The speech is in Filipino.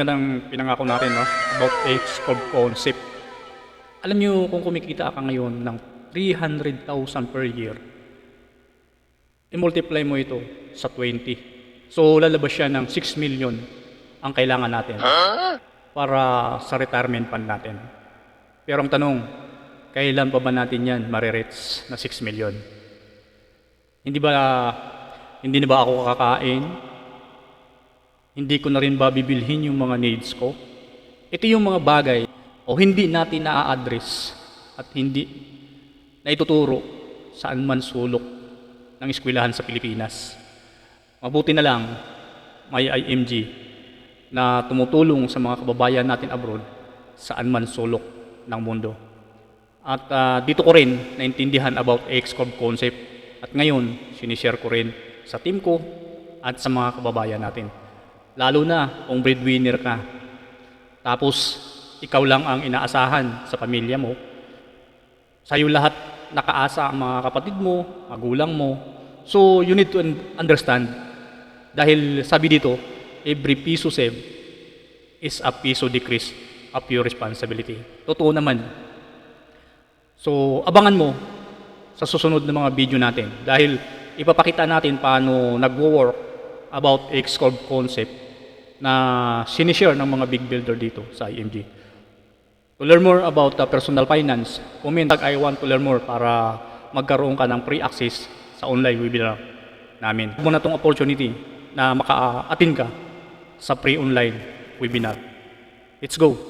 Yan ang pinangako natin, no? About X-Corp concept. Alam nyo kung kumikita ka ngayon ng 300,000 per year, i-multiply mo ito sa 20. So lalabas siya ng 6 million ang kailangan natin para sa retirement fund natin. Pero ang tanong, kailan pa ba natin yan maririts na 6 million? Hindi na ba ako kakain? Hindi ko na rin ba bibilhin yung mga needs ko? Ito yung mga bagay o hindi natin na-address at hindi na ituturo saan man sulok ng eskwelahan sa Pilipinas. Mabuti na lang may IMG na tumutulong sa mga kababayan natin abroad saan man sulok ng mundo. At dito ko rin naintindihan about X-Corp concept at ngayon sinishare ko rin sa team ko at sa mga kababayan natin. Lalo na kung breadwinner ka. Tapos, ikaw lang ang inaasahan sa pamilya mo. Sa'yo lahat nakaasa ang mga kapatid mo, magulang mo. So, you need to understand. Dahil sabi dito, every piso save is a piso decrease of your responsibility. Totoo naman. So, abangan mo sa susunod na mga video natin. Dahil ipapakita natin paano nagwo-work about X-Corp concept na sinishare ng mga big builder dito sa IMG. To learn more about personal finance, comment I want to learn more para magkaroon ka ng free access sa online webinar namin. Huwag mo na itong opportunity na maka-attend ka sa free online webinar. Let's go!